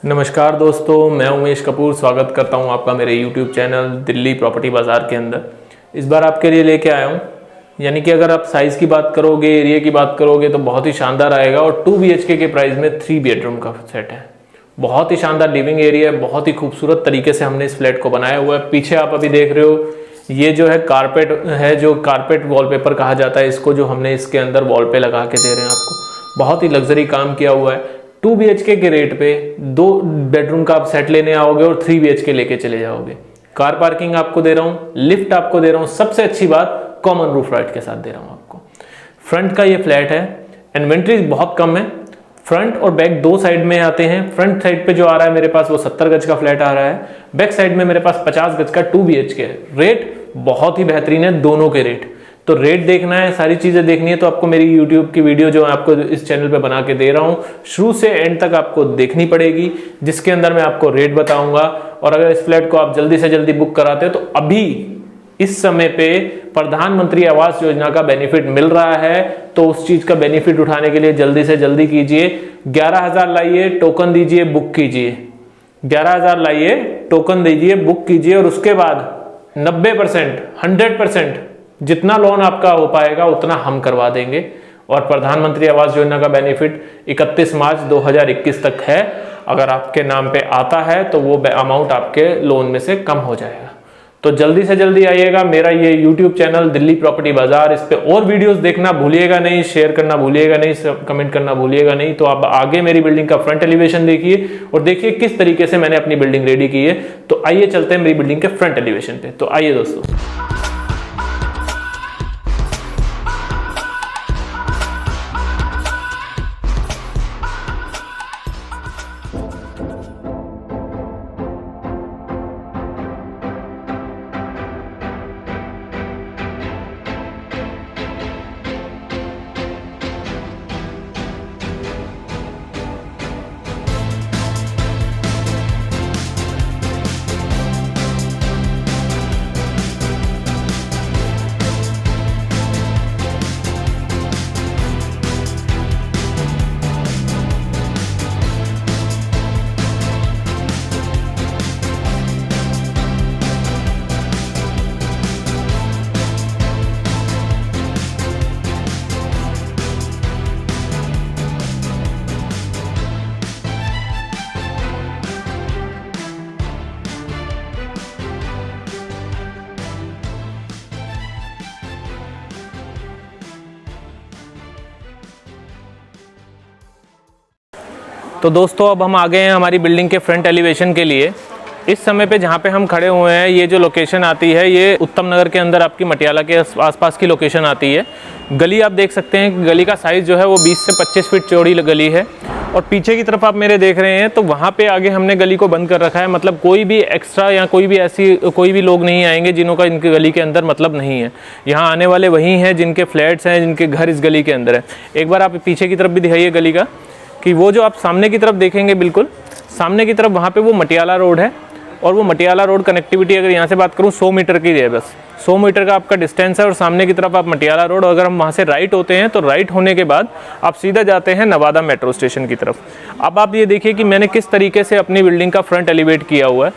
नमस्कार दोस्तों, मैं उमेश कपूर स्वागत करता हूं आपका मेरे YouTube चैनल दिल्ली प्रॉपर्टी बाज़ार के अंदर। इस बार आपके लिए लेके आया हूं, यानी कि अगर आप साइज़ की बात करोगे, एरिया की बात करोगे तो बहुत ही शानदार आएगा। और 2 BHK के प्राइस में 3 बेडरूम का सेट है। बहुत ही शानदार लिविंग एरिया है, बहुत ही खूबसूरत तरीके से हमने इस फ्लैट को बनाया हुआ है। पीछे आप अभी देख रहे हो, ये जो है कारपेट है, जो कारपेट वॉलपेपर कहा जाता है इसको, जो हमने इसके अंदर वॉल पे लगा के दे रहे हैं आपको। बहुत ही लग्जरी काम किया हुआ है। 2 BHK के रेट पे 2 बेडरूम का आप सेट लेने आओगे और 3 BHK लेके चले जाओगे। कार पार्किंग आपको दे रहा हूँ, लिफ्ट आपको दे रहा हूँ, सबसे अच्छी बात कॉमन रूफ राइट के साथ दे रहा हूँ आपको। फ्रंट का ये फ्लैट है, इन्वेंट्री बहुत कम है। फ्रंट और बैक दो साइड में आते हैं। फ्रंट साइड पे जो आ रहा है मेरे पास वो 70 गज का फ्लैट आ रहा है। बैक साइड में मेरे पास 50 गज का 2 BHK है। रेट बहुत ही बेहतरीन है, दोनों के रेट। तो रेट देखना है, सारी चीजें देखनी है तो आपको मेरी YouTube की वीडियो जो आपको इस चैनल पे बना के दे रहा हूँ, शुरू से एंड तक आपको देखनी पड़ेगी, जिसके अंदर मैं आपको रेट बताऊंगा। और अगर इस फ्लैट को आप जल्दी से जल्दी बुक कराते हो तो अभी इस समय पे प्रधानमंत्री आवास योजना का बेनिफिट मिल रहा है, तो उस चीज का बेनिफिट उठाने के लिए जल्दी से जल्दी कीजिए। 11,000 लाइए, टोकन दीजिए, बुक कीजिए। 11,000 लाइए, टोकन दीजिए, बुक कीजिए और उसके बाद 90%, 100% जितना लोन आपका हो पाएगा उतना हम करवा देंगे। और प्रधानमंत्री आवास योजना का बेनिफिट 31 मार्च 2021 तक है। अगर आपके नाम पे आता है तो वो अमाउंट आपके लोन में से कम हो जाएगा। तो जल्दी से जल्दी आइएगा। मेरा ये YouTube चैनल दिल्ली प्रॉपर्टी बाजार, इस पे और वीडियोस देखना भूलिएगा नहीं, शेयर करना भूलिएगा नहीं, कमेंट करना भूलिएगा नहीं। तो आप आगे मेरी बिल्डिंग का फ्रंट एलिवेशन देखिए और देखिए किस तरीके से मैंने अपनी बिल्डिंग रेडी की है। तो आइए चलते हैं मेरी बिल्डिंग के फ्रंट एलिवेशन पे। तो आइए दोस्तों। तो दोस्तों अब हम आ गए हैं हमारी बिल्डिंग के फ्रंट एलिवेशन के लिए। इस समय पे जहाँ पे हम खड़े हुए हैं, ये जो लोकेशन आती है ये उत्तम नगर के अंदर आपकी मटियाला के आसपास की लोकेशन आती है। गली आप देख सकते हैं कि गली का साइज़ जो है वो 20 से 25 फीट चौड़ी गली है। और पीछे की तरफ आप मेरे देख रहे हैं तो वहाँ पे आगे हमने गली को बंद कर रखा है। मतलब कोई भी एक्स्ट्रा या कोई भी लोग नहीं आएंगे जिन्हों का इनकी गली के अंदर मतलब नहीं है। यहाँ आने वाले वही हैं जिनके फ्लैट्स हैं, जिनके घर इस गली के अंदर है। एक बार आप पीछे की तरफ भी दिखाइए गली का, कि वो जो आप सामने की तरफ देखेंगे, बिल्कुल सामने की तरफ वहाँ पे वो मटियाला रोड है। और वो मटियाला रोड कनेक्टिविटी अगर यहाँ से बात करूँ 100 मीटर की है, बस 100 मीटर का आपका डिस्टेंस है। और सामने की तरफ आप मटियाला रोड, अगर हम वहाँ से राइट होते हैं तो राइट होने के बाद आप सीधा जाते हैं नवादा मेट्रो स्टेशन की तरफ। अब आप ये देखिए कि मैंने किस तरीके से अपनी बिल्डिंग का फ्रंट एलिवेट किया हुआ है।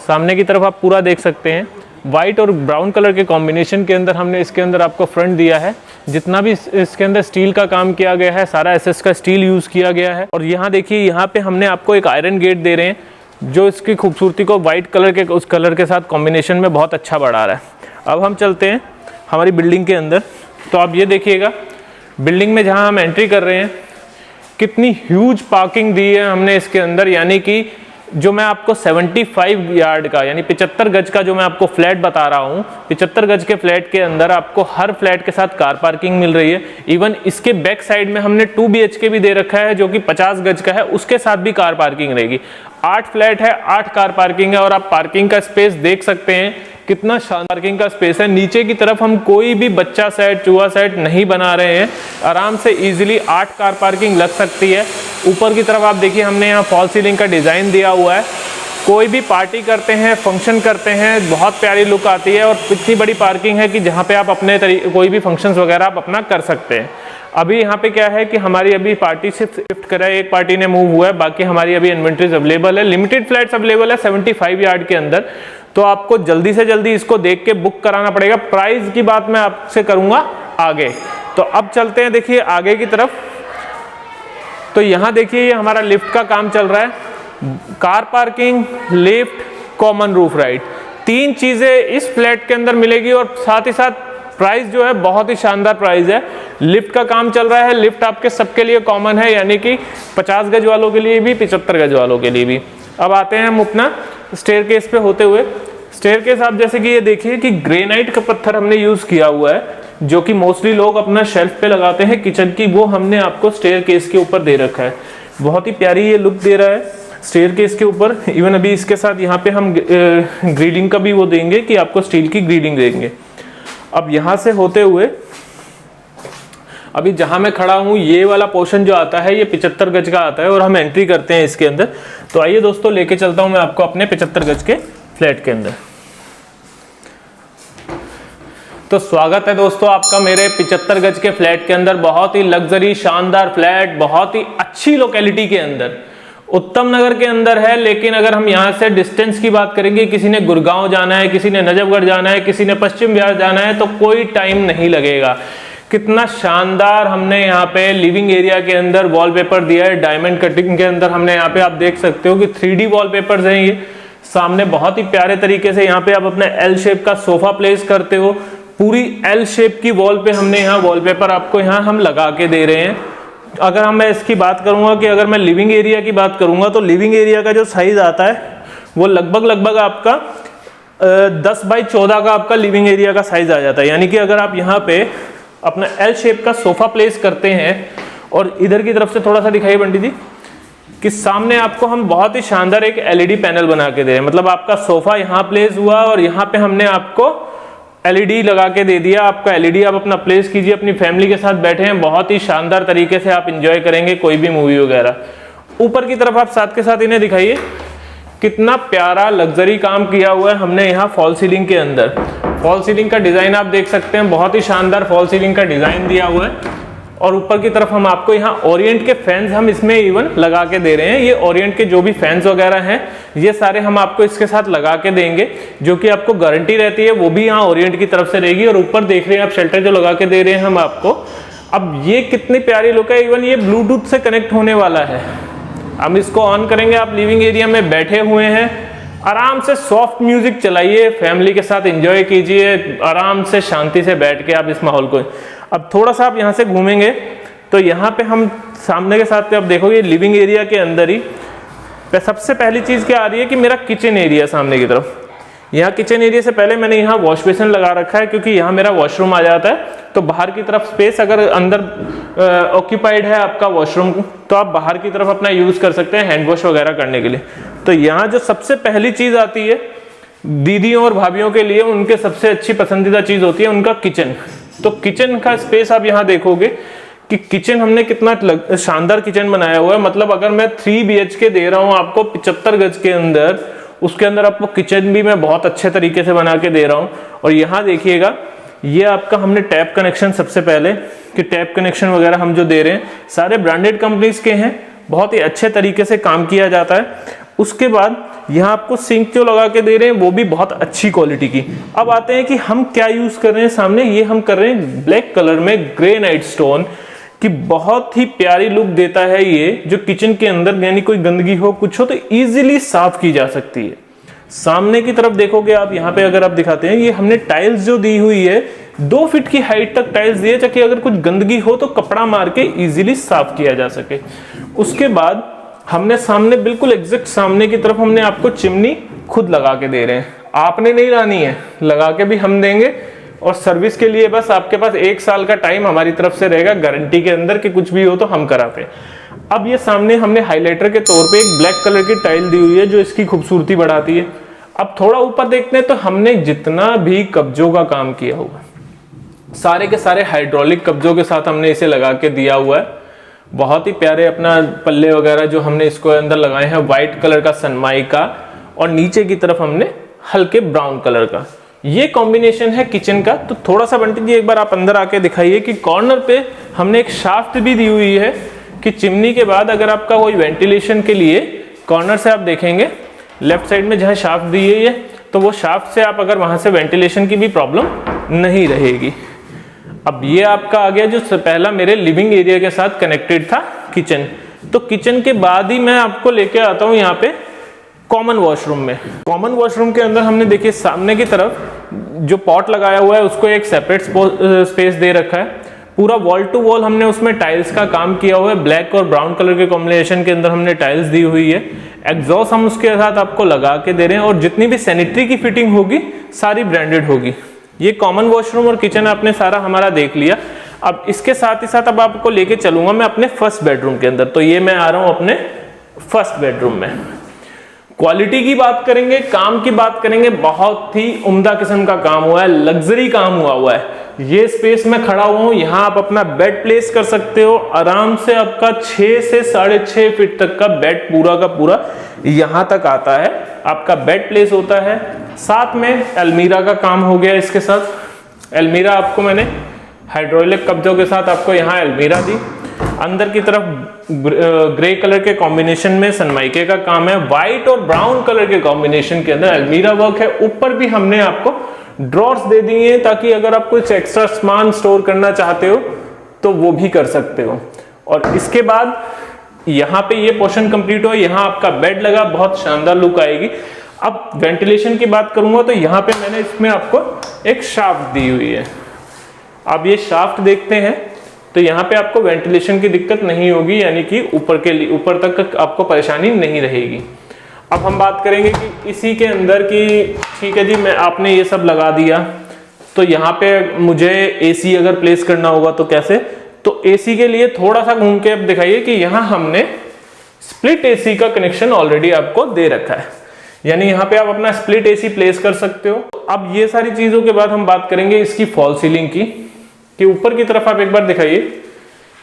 सामने की तरफ आप पूरा देख सकते हैं, वाइट और ब्राउन कलर के कॉम्बिनेशन के अंदर हमने इसके अंदर आपको फ्रंट दिया है। जितना भी इसके अंदर स्टील का काम किया गया है, सारा एसएस का स्टील यूज़ किया गया है। और यहाँ देखिए, यहाँ पे हमने आपको एक आयरन गेट दे रहे हैं जो इसकी खूबसूरती को वाइट कलर के उस कलर के साथ कॉम्बिनेशन में बहुत अच्छा बढ़ा रहा है। अब हम चलते हैं हमारी बिल्डिंग के अंदर। तो आप ये देखिएगा, बिल्डिंग में जहाँ हम एंट्री कर रहे हैं कितनी ह्यूज पार्किंग दी है हमने इसके अंदर। यानी कि जो मैं आपको 75 यार्ड का यानी 75 गज का जो मैं आपको फ्लैट बता रहा हूँ, 75 गज के फ्लैट के अंदर आपको हर फ्लैट के साथ कार पार्किंग मिल रही है। इवन इसके बैक साइड में हमने 2 BHK भी दे रखा है जो कि 50 गज का है, उसके साथ भी कार पार्किंग रहेगी। 8 फ्लैट है, 8 कार पार्किंग है। और आप पार्किंग का स्पेस देख सकते हैं कितना शानदार पार्किंग का स्पेस है। नीचे की तरफ हम कोई भी बच्चा सेट, चूहा सेट नहीं बना रहे हैं। आराम से इजीली 8 कार पार्किंग लग सकती है। ऊपर की तरफ आप देखिए, हमने यहाँ फॉल सीलिंग का डिज़ाइन दिया हुआ है। कोई भी पार्टी करते हैं, फंक्शन करते हैं, बहुत प्यारी लुक आती है। और इतनी बड़ी पार्किंग है कि जहाँ पे आप अपने कोई भी फंक्शंस वगैरह आप अपना कर सकते हैं। अभी यहाँ पे क्या है कि हमारी अभी पार्टी से शिफ्ट करा है, एक पार्टी ने मूव हुआ है, बाकी हमारी अभी इन्वेंट्रीज अवेलेबल है, लिमिटेड फ्लैट्स अवेलेबल है 75 यार्ड के अंदर। तो आपको जल्दी से जल्दी इसको देख के बुक कराना पड़ेगा। प्राइस की बात मैं आपसे करूंगा आगे। तो अब चलते हैं देखिए आगे की तरफ। तो यहाँ देखिए ये हमारा लिफ्ट का काम चल रहा है। Car parking, lift, common roof right, 3 चीजें इस फ्लैट के अंदर मिलेगी और साथ ही साथ प्राइस जो है बहुत ही शानदार प्राइस है। लिफ्ट का काम चल रहा है, लिफ्ट आपके सबके लिए कॉमन है, यानी कि 50 गज वालों के लिए भी, 75 गज वालों के लिए भी। अब आते हैं हम अपना स्टेयरकेस पे होते हुए। स्टेयरकेस आप जैसे कि ये देखिए कि ग्रेनाइट का पत्थर हमने यूज किया हुआ है, जो कि मोस्टली लोग अपना शेल्फ पे लगाते हैं किचन की, वो हमने आपको स्टेयरकेस के ऊपर दे रखा है। बहुत ही प्यारी ये लुक दे रहा है स्टेयरकेस के ऊपर। इवन अभी इसके साथ यहाँ पे हम ग्रिलिंग का भी वो देंगे कि आपको स्टील की ग्रिलिंग देंगे। अब यहाँ से होते हुए अभी जहां मैं खड़ा हूं ये वाला पोर्शन जो आता है ये 75 गज का आता है और हम एंट्री करते हैं इसके अंदर। तो आइए दोस्तों लेके चलता हूं मैं आपको अपने 75 गज के फ्लैट के अंदर। तो स्वागत है दोस्तों आपका मेरे 75 गज के फ्लैट के अंदर। बहुत ही लग्जरी शानदार फ्लैट, बहुत ही अच्छी लोकेलिटी के अंदर, उत्तम नगर के अंदर है। लेकिन अगर हम यहाँ से डिस्टेंस की बात करेंगे, किसी ने गुड़गांव जाना है, किसी ने नजफगढ़ जाना है, किसी ने पश्चिम बिहार जाना है, तो कोई टाइम नहीं लगेगा। कितना शानदार हमने यहाँ पे लिविंग एरिया के अंदर वॉलपेपर दिया है। डायमंड कटिंग के अंदर हमने यहाँ पे आप देख सकते हो कि 3D वॉलपेपर्स हैं ये। सामने बहुत ही प्यारे तरीके से यहाँ पे आप अपने एल शेप का सोफा प्लेस करते हो। पूरी एल शेप की वॉल पे हमने यहाँ वॉलपेपर आपको यहाँ हम लगा के दे रहे हैं। अगर मैं इसकी बात करूंगा कि अगर मैं लिविंग एरिया की बात करूंगा तो लिविंग एरिया का जो साइज आता है वो लगभग आपका 10 बाई 14 का आपका लिविंग एरिया का साइज आ जाता है। यानी कि अगर आप यहाँ पे अपना एल शेप का सोफा प्लेस करते हैं और इधर की तरफ से थोड़ा सा दिखाइए बंटी जी कि सामने आपको हम बहुत ही शानदार एक एलईडी पैनल बना के दे रहे हैं। मतलब आपका सोफा यहाँ प्लेस हुआ और यहाँ पे हमने आपको एलईडी लगा के दे दिया। आपका एलईडी आप अपना प्लेस कीजिए, अपनी फैमिली के साथ बैठे हैं, बहुत ही शानदार तरीके से आप एंजॉय करेंगे कोई भी मूवी वगैरह। ऊपर की तरफ आप साथ के साथ इन्हें दिखाइए कितना प्यारा लग्जरी काम किया हुआ है हमने यहाँ फॉल सीलिंग के अंदर। फॉल सीलिंग का डिजाइन आप देख सकते हैं, बहुत ही शानदार फॉल सीलिंग का डिजाइन दिया हुआ है। और ऊपर की तरफ हम आपको यहाँ ओरिएंट के फैंस हम इसमें इवन लगा के दे रहे हैं। ये ओरिएंट के जो भी फैंस वगैरह हैं ये सारे हम आपको इसके साथ लगा के देंगे, जो कि आपको गारंटी रहती है वो भी यहाँ ओरिएंट की तरफ से रहेगी। और ऊपर देख रहे हैं आप शेल्टर जो लगा के दे रहे हैं हम आपको। अब ये कितनी प्यारी लुक है, इवन ये ब्लूटूथ से कनेक्ट होने वाला है। हम इसको ऑन करेंगे, आप लिविंग एरिया में बैठे हुए हैं, आराम से सॉफ्ट म्यूजिक चलाइए, फैमिली के साथ एंजॉय कीजिए, आराम से शांति से बैठ के आप इस माहौल को। अब थोड़ा सा आप यहाँ से घूमेंगे तो यहाँ पे हम सामने के साथ पे आप देखोगे लिविंग एरिया के अंदर ही सबसे पहली चीज क्या आ रही है कि मेरा किचन एरिया सामने की तरफ। यहाँ किचन एरिया से पहले मैंने यहाँ वॉश बेसिन लगा रखा है क्योंकि यहाँ मेरा वॉशरूम आ जाता है। तो बाहर की तरफ स्पेस अगर अंदर ऑक्यूपाइड है आपका वॉशरूम तो आप बाहर की तरफ अपना यूज कर सकते हैं हैंड वॉश वगैरह करने के लिए। तो यहाँ जो सबसे पहली चीज आती है दीदियों और भाभीियों के लिए, उनके सबसे अच्छी पसंदीदा चीज होती है उनका किचन। तो किचन का स्पेस आप यहाँ देखोगे कि किचन हमने कितना शानदार किचन बनाया हुआ है। मतलब अगर मैं 3 BHK दे रहा हूँ आपको 75 गज के अंदर, उसके अंदर आपको किचन भी मैं बहुत अच्छे तरीके से बना के दे रहा हूँ। और यहाँ देखिएगा ये आपका हमने टैप कनेक्शन, सबसे पहले कि टैप कनेक्शन वगैरह हम जो दे रहे हैं सारे ब्रांडेड कंपनीज के हैं, बहुत ही अच्छे तरीके से काम किया जाता है। उसके बाद यहाँ आपको सिंक जो लगा के दे रहे हैं वो भी बहुत अच्छी क्वालिटी की। अब आते हैं कि हम क्या यूज कर रहे हैं सामने, ये हम कर रहे हैं ब्लैक कलर में ग्रेनाइट स्टोन की, बहुत ही प्यारी लुक देता है ये, जो किचन के अंदर यानी कोई गंदगी हो कुछ हो तो इजीली साफ की जा सकती है। सामने की तरफ देखोगे आप यहाँ पे अगर आप दिखाते हैं ये हमने टाइल्स जो दी हुई है 2 फीट की हाइट तक टाइल्स दिए ताकि अगर कुछ गंदगी हो तो कपड़ा मार के इजीली साफ किया जा सके। उसके बाद हमने सामने बिल्कुल एग्जैक्ट सामने की तरफ हमने आपको चिमनी खुद लगा के दे रहे हैं। आपने नहीं लानी है, लगा के भी हम देंगे और सर्विस के लिए बस आपके पास 1 साल का टाइम हमारी तरफ से रहेगा गारंटी के अंदर कि कुछ भी हो तो हम कराते हैं। अब ये सामने हमने हाइलाइटर के तौर पे एक ब्लैक कलर की टाइल दी हुई है जो इसकी खूबसूरती बढ़ाती है। अब थोड़ा ऊपर देखते हैं तो हमने जितना भी कब्जों का काम किया हुआ सारे के सारे हाइड्रोलिक कब्जों के साथ हमने इसे लगा के दिया हुआ है। बहुत ही प्यारे अपना पल्ले वगैरह जो हमने इसको अंदर लगाए हैं व्हाइट कलर का सनमाइका, और नीचे की तरफ हमने हल्के ब्राउन कलर का। ये कॉम्बिनेशन है किचन का। तो थोड़ा सा बंटी जी एक बार आप अंदर आके दिखाइए कि कॉर्नर पे हमने एक शाफ्ट भी दी हुई है कि चिमनी के बाद अगर आपका कोई वेंटिलेशन के लिए कॉर्नर से आप देखेंगे लेफ्ट साइड में जहाँ शाफ्ट दी है ये, तो वो शाफ्ट से आप अगर वहाँ से वेंटिलेशन की भी प्रॉब्लम नहीं रहेगी। अब ये आपका आ गया जो पहला मेरे लिविंग एरिया के साथ कनेक्टेड था किचन। तो किचन के बाद ही मैं आपको लेके आता हूँ यहाँ पे कॉमन वॉशरूम में। कॉमन वॉशरूम के अंदर हमने देखिए सामने की तरफ जो पॉट लगाया हुआ है उसको एक सेपरेट स्पेस दे रखा है। पूरा वॉल टू वॉल हमने उसमें टाइल्स का काम किया हुआ है, ब्लैक और ब्राउन कलर के कॉम्बिनेशन के अंदर हमने टाइल्स दी हुई है। एग्जॉस्ट हम उसके साथ आपको लगा के दे रहे हैं और जितनी भी सैनिटरी की फिटिंग होगी सारी ब्रांडेड होगी। ये कॉमन वॉशरूम और किचन आपने सारा हमारा देख लिया। अब इसके साथ ही साथ अब आपको लेके चलूंगा मैं अपने फर्स्ट बेडरूम के अंदर। तो ये मैं आ रहा हूं अपने फर्स्ट बेडरूम में। क्वालिटी की बात करेंगे, काम की बात करेंगे, बहुत ही उम्दा किस्म का काम हुआ है, लग्जरी काम हुआ है। ये स्पेस में खड़ा हुआ हूं, यहाँ आप अपना बेड प्लेस कर सकते हो आराम से। आपका 6 से 6.5 फीट तक का बेड पूरा का पूरा यहाँ तक आता है, आपका बेड प्लेस होता है। साथ में अलमीरा का काम हो गया। इसके साथ अलमीरा आपको मैंने हाइड्रोलिक कब्जों के साथ आपको यहाँ अलमीरा दी। अंदर की तरफ ग्रे कलर के कॉम्बिनेशन में सनमाइके का काम है, व्हाइट और ब्राउन कलर के कॉम्बिनेशन के अंदर अलमीरा वर्क है। ऊपर भी हमने आपको ड्रॉर्स दे दिए हैं ताकि अगर आप कुछ एक्स्ट्रा सामान स्टोर करना चाहते हो तो वो भी कर सकते हो। और इसके बाद यहाँ पे ये पोर्शन कंप्लीट हो, यहाँ आपका बेड लगा, बहुत शानदार लुक आएगी। अब वेंटिलेशन की बात करूंगा तो यहाँ पे मैंने इसमें आपको एक शाफ्ट दी हुई है। अब ये शाफ्ट देखते हैं तो यहाँ पे आपको वेंटिलेशन की दिक्कत नहीं होगी, यानी कि ऊपर तक आपको परेशानी नहीं रहेगी। अब हम बात करेंगे कि इसी के अंदर की, ठीक है जी, मैं आपने ये सब लगा दिया तो यहाँ पे मुझे एसी अगर प्लेस करना होगा तो कैसे? तो एसी के लिए थोड़ा सा घूम के अब दिखाइए कि यहाँ हमने स्प्लिट एसी का कनेक्शन ऑलरेडी आपको दे रखा है, यानी यहाँ पे आप अपना स्प्लिट एसी प्लेस कर सकते हो। अब ये सारी चीजों के बाद हम बात करेंगे इसकी फॉल सीलिंग की, कि ऊपर की तरफ आप एक बार दिखाइए।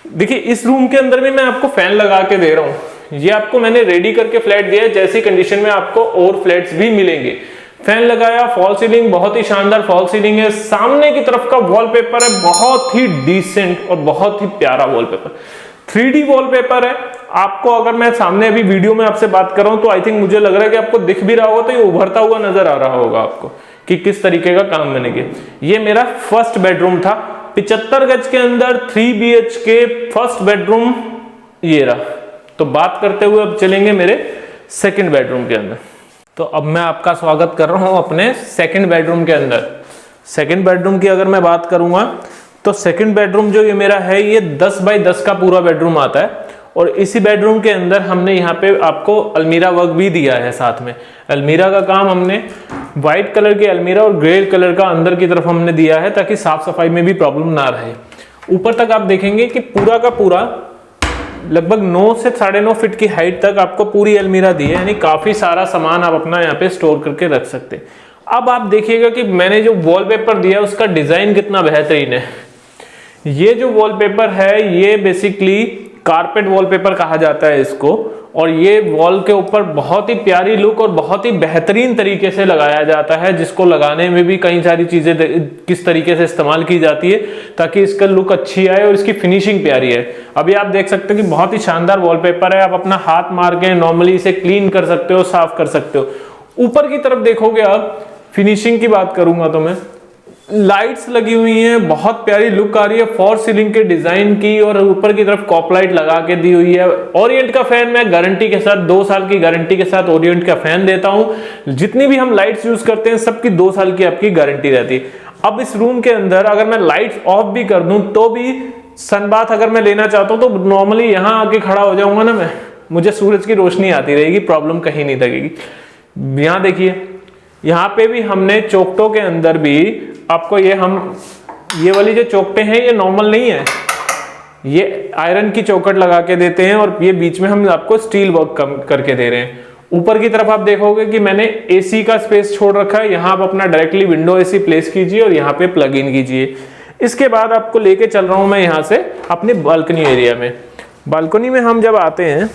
देखिए इस रूम के अंदर भी मैं आपको फैन लगा के दे रहा हूँ। ये आपको मैंने रेडी करके फ्लैट दिया है, जैसी कंडीशन में आपको और फ्लैट्स भी मिलेंगे। फैन लगाया, फॉल सीलिंग बहुत ही शानदार फॉल सीलिंग है। सामने की तरफ का वॉलपेपर है बहुत ही डिसेंट और बहुत ही प्यारा वॉलपेपर, 3D वॉलपेपर है। आपको अगर मैं सामने अभी वीडियो में आपसे बात कर रहा हूं तो आई थिंक मुझे लग रहा है कि आपको दिख भी रहा होगा, तो ये उभरता हुआ नजर आ रहा होगा आपको कि किस तरीके का काम मैंने किया। ये मेरा फर्स्ट बेडरूम था, 75 गज के अंदर 3 BHK फर्स्ट बेडरूम ये रहा। तो बात करते हुए अब चलेंगे मेरे सेकंड बेडरूम के अंदर। तो अब मैं आपका स्वागत कर रहा हूं अपने सेकंड बेडरूम के अंदर। सेकंड बेडरूम की अगर मैं बात करूंगा तो सेकंड बेडरूम जो ये मेरा है, ये 10 बाय 10 का पूरा बेडरूम आता है। और इसी बेडरूम के अंदर हमने यहाँ पे आपको अलमीरा वर्क भी दिया है। साथ में अलमीरा का काम हमने व्हाइट कलर के अलमीरा और ग्रे कलर का अंदर की तरफ हमने दिया है ताकि साफ सफाई में भी प्रॉब्लम ना रहे। ऊपर तक आप देखेंगे कि पूरा का पूरा लगभग 9 से 9.5 फीट की हाइट तक आपको पूरी अलमीरा दी है, यानी काफी सारा सामान आप अपना यहाँ पे स्टोर करके रख सकते हैं। अब आप देखिएगा कि मैंने जो वॉलपेपर दिया है उसका डिजाइन कितना बेहतरीन है। ये जो वॉलपेपर है ये बेसिकली कारपेट वॉलपेपर कहा जाता है इसको, और ये वॉल के ऊपर बहुत ही प्यारी लुक और बहुत ही बेहतरीन तरीके से लगाया जाता है, जिसको लगाने में भी कई सारी चीजें किस तरीके से इस्तेमाल की जाती है ताकि इसका लुक अच्छी आए और इसकी फिनिशिंग प्यारी है। अभी आप देख सकते हो कि बहुत ही शानदार वॉलपेपर है। आप अपना हाथ मार के नॉर्मली इसे क्लीन कर सकते हो, साफ कर सकते हो। ऊपर की तरफ देखोगे आप, फिनिशिंग की बात करूंगा तो मैं, लाइट्स लगी हुई हैं, बहुत प्यारी लुक आ रही है फॉर सीलिंग के डिजाइन की, और ऊपर की तरफ कॉप लाइट लगा के दी हुई है। ओरिएंट का फैन मैं गारंटी के साथ 2 साल की गारंटी के साथ ओरिएंट का फैन देता हूं। जितनी भी हम लाइट्स यूज करते हैं सबकी 2 साल की आपकी गारंटी रहती है। अब इस रूम के अंदर अगर मैं लाइट्स ऑफ भी कर दूं तो भी सनबाथ अगर मैं लेना चाहता हूं तो नॉर्मली यहां आके खड़ा हो जाऊंगा ना मैं, मुझे सूरज की रोशनी आती रहेगी, प्रॉब्लम कहीं नहीं लगेगी। यहां देखिए, यहाँ पे भी हमने चौकटों के अंदर भी आपको ये वाली जो चौकटें हैं ये नॉर्मल नहीं है, ये आयरन की चौकट लगा के देते हैं, और ये बीच में हम आपको स्टील वर्क करके दे रहे हैं। ऊपर की तरफ आप देखोगे कि मैंने एसी का स्पेस छोड़ रखा है, यहाँ आप अपना डायरेक्टली विंडो एसी प्लेस कीजिए और यहाँ पे प्लग इन कीजिए। इसके बाद आपको लेके चल रहा हूँ मैं यहाँ से अपने बालकनी एरिया में। बालकनी में हम जब आते हैं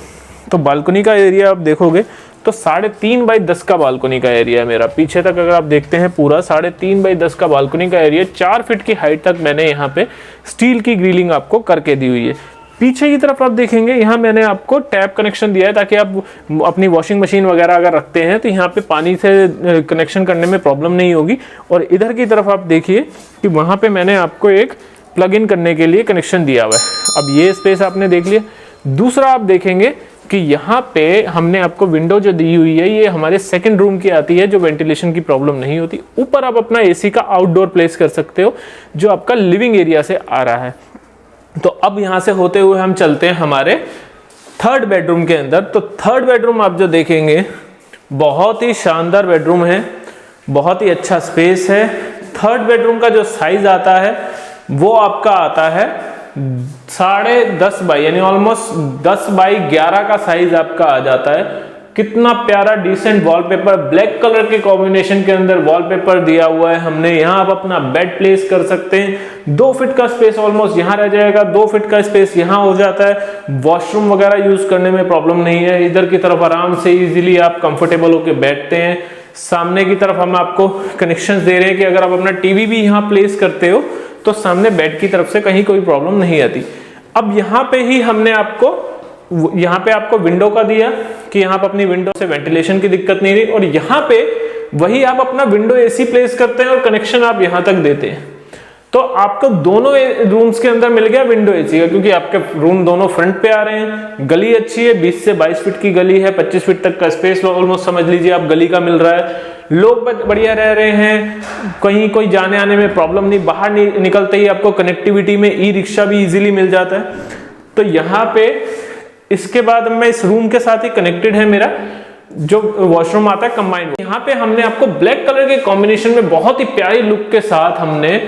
तो बालकनी का एरिया आप देखोगे तो 3.5 बाई 10 का बालकनी का एरिया है मेरा। पीछे तक अगर आप देखते हैं पूरा 3.5 बाई 10 का बालकनी का एरिया, 4 फीट की हाइट तक मैंने यहाँ पे स्टील की ग्रिलिंग आपको करके दी हुई है। पीछे की तरफ आप देखेंगे यहाँ मैंने आपको टैप कनेक्शन दिया है ताकि आप अपनी वॉशिंग मशीन वगैरह अगर रखते हैं तो यहाँ पे पानी से कनेक्शन करने में प्रॉब्लम नहीं होगी। और इधर की तरफ आप देखिए कि वहाँ पे मैंने आपको एक प्लग इन करने के लिए कनेक्शन दिया हुआ है। अब ये स्पेस आपने देख लिया। दूसरा आप देखेंगे कि यहाँ पे हमने आपको विंडो जो दी हुई है ये हमारे सेकंड रूम की आती है, जो वेंटिलेशन की प्रॉब्लम नहीं होती। ऊपर आप अपना एसी का आउटडोर प्लेस कर सकते हो जो आपका लिविंग एरिया से आ रहा है। तो अब यहाँ से होते हुए हम चलते हैं हमारे थर्ड बेडरूम के अंदर। तो थर्ड बेडरूम आप जो देखेंगे बहुत ही शानदार बेडरूम है, बहुत ही अच्छा स्पेस है। थर्ड बेडरूम का जो साइज आता है वो आपका आता है 10.5 बाई यानी ऑलमोस्ट 10 बाई 11 का साइज आपका आ जाता है। कितना प्यारा डिसेंट वॉलपेपर, ब्लैक कलर के कॉम्बिनेशन के अंदर वॉलपेपर दिया हुआ है हमने। यहाँ आप अपना बेड प्लेस कर सकते हैं। 2 फीट का स्पेस ऑलमोस्ट यहाँ रह जाएगा, 2 फीट का स्पेस यहाँ हो जाता है। वॉशरूम वगैरह यूज करने में प्रॉब्लम नहीं है। इधर की तरफ आराम से इजीली आप कंफर्टेबल होकर बैठते हैं। सामने की तरफ हम आपको कनेक्शन दे रहे हैं कि अगर आप अपना टीवी भी यहाँ प्लेस करते हो तो सामने बेड की तरफ से कहीं कोई प्रॉब्लम नहीं आती। अब यहाँ पे ही हमने यहाँ पे आपको विंडो का दिया कि यहाँ पे अपनी विंडो से वेंटिलेशन की दिक्कत नहीं रही। और यहाँ पे वही आप अपना विंडो एसी प्लेस करते हैं और कनेक्शन आप यहाँ तक देते हैं। तो आपको दोनों रूम्स के अंदर मिल गया विंडो एसी का, क्योंकि आपके रूम दोनों फ्रंट पे आ रहे हैं। गली अच्छी है, 20 से 22 फीट की गली है, 25 फीट तक का स्पेस ऑलमोस्ट समझ लीजिए आप गली का मिल रहा है। लोग बढ़िया रह रहे हैं, कहीं कोई जाने आने में प्रॉब्लम नहीं। बाहर निकलते ही आपको कनेक्टिविटी में ई रिक्शा भी इजीली मिल जाता है। तो यहाँ पे इसके बाद में इस रूम के साथ ही कनेक्टेड है मेरा जो वॉशरूम आता है कंबाइंड। यहाँ पे हमने आपको ब्लैक कलर के कॉम्बिनेशन में बहुत ही प्यारी लुक के साथ हमने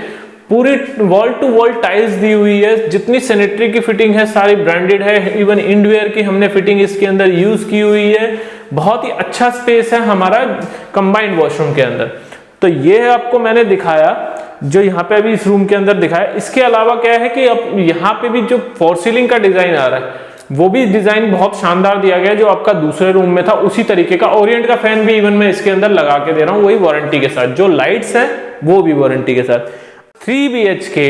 पूरी वॉल टू वॉल टाइल्स दी हुई है। जितनी सैनिटरी की फिटिंग है सारी ब्रांडेड है। इवन इंडवेयर की हमने फिटिंग इसके अंदर यूज की हुई है। बहुत ही अच्छा स्पेस है हमारा कंबाइंड वॉशरूम के अंदर। तो ये आपको मैंने दिखाया जो यहाँ पे अभी इस रूम के अंदर दिखाया। इसके अलावा क्या है कि अब यहाँ पे भी जो फॉर सीलिंग का डिजाइन आ रहा है वो भी डिजाइन बहुत शानदार दिया गया है, जो आपका दूसरे रूम में था उसी तरीके का। ओरिएंट का फैन भी इवन मैं इसके अंदर लगा के दे रहा हूँ, वही वारंटी के साथ। जो लाइट्स है वो भी वारंटी के साथ। 3 BHK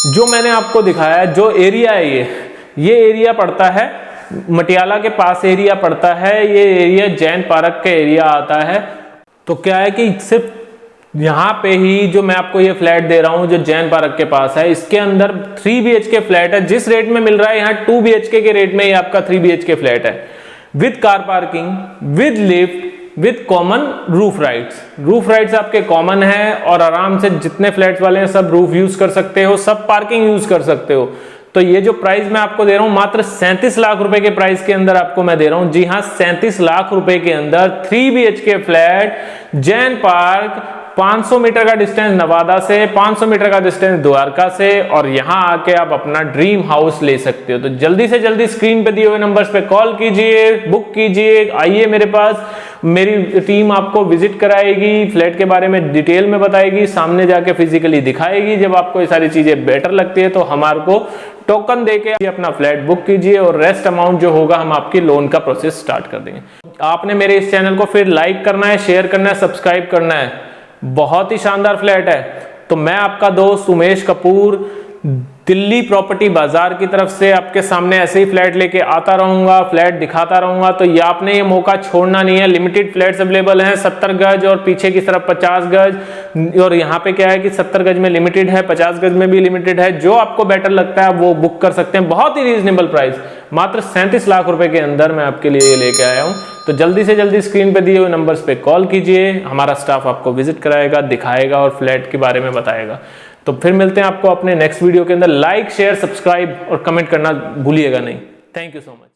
जो मैंने आपको दिखाया, जो एरिया है ये एरिया पड़ता है मटियाला के पास एरिया पड़ता है। ये एरिया जैन पार्क का एरिया आता है। तो क्या है कि सिर्फ यहाँ पे ही जो मैं आपको ये फ्लैट दे रहा हूँ जो जैन पार्क के पास है, इसके अंदर 3 BHK फ्लैट है। जिस रेट में मिल रहा है यहाँ 2 BHK के रेट में ये आपका 3 BHK फ्लैट है, with car parking, with lift, with common roof rights. Roof rights आपके कॉमन है और आराम से जितने फ्लैट्स वाले हैं सब रूफ यूज कर सकते हो, सब पार्किंग यूज कर सकते हो। तो ये जो प्राइस मैं आपको दे रहा हूं मात्र 37 लाख रुपए के प्राइस के अंदर आपको मैं दे रहा हूं। जी हां, 37 लाख रुपए के अंदर 3 BHK flat Jain park, 500 metre का डिस्टेंस नवादा से, 500 मीटर का डिस्टेंस द्वारका से, और यहां आके आप अपना ड्रीम हाउस ले सकते हो। तो जल्दी से जल्दी स्क्रीन पे दिए हुए नंबर्स पे कॉल कीजिए, बुक कीजिए, आइए मेरे पास। मेरी टीम आपको विजिट कराएगी, फ्लैट के बारे में डिटेल में बताएगी, सामने जाके फिजिकली दिखाएगी। जब आपको ये सारी चीजें बेटर लगती है तो हमारे को टोकन देके अपना फ्लैट बुक कीजिए और रेस्ट अमाउंट जो होगा हम आपकी लोन का प्रोसेस स्टार्ट कर देंगे। आपने मेरे इस चैनल को फिर लाइक करना है, शेयर करना है, सब्सक्राइब करना है। बहुत ही शानदार फ्लैट है। तो मैं आपका दोस्त उमेश कपूर दिल्ली प्रॉपर्टी बाजार की तरफ से आपके सामने ऐसे ही फ्लैट लेके आता रहूंगा, फ्लैट दिखाता रहूंगा। तो ये आपने ये मौका छोड़ना नहीं है। लिमिटेड फ्लैट्स अवेलेबल हैं 70 गज और पीछे की तरफ 50 गज। और यहाँ पे क्या है कि 70 गज में लिमिटेड है, 50 गज में भी लिमिटेड है। जो आपको बेटर लगता है वो बुक कर सकते हैं। बहुत ही रीजनेबल प्राइस, मात्र 37 लाख रुपए के अंदर मैं आपके लिए ये लेके आया हूँ। तो जल्दी से जल्दी स्क्रीन पे दिए हुए नंबर्स पे कॉल कीजिए, हमारा स्टाफ आपको विजिट कराएगा, दिखाएगा और फ्लैट के बारे में बताएगा। तो फिर मिलते हैं आपको अपने नेक्स्ट वीडियो के अंदर। लाइक, शेयर, सब्सक्राइब और कमेंट करना भूलिएगा नहीं। Thank you so much.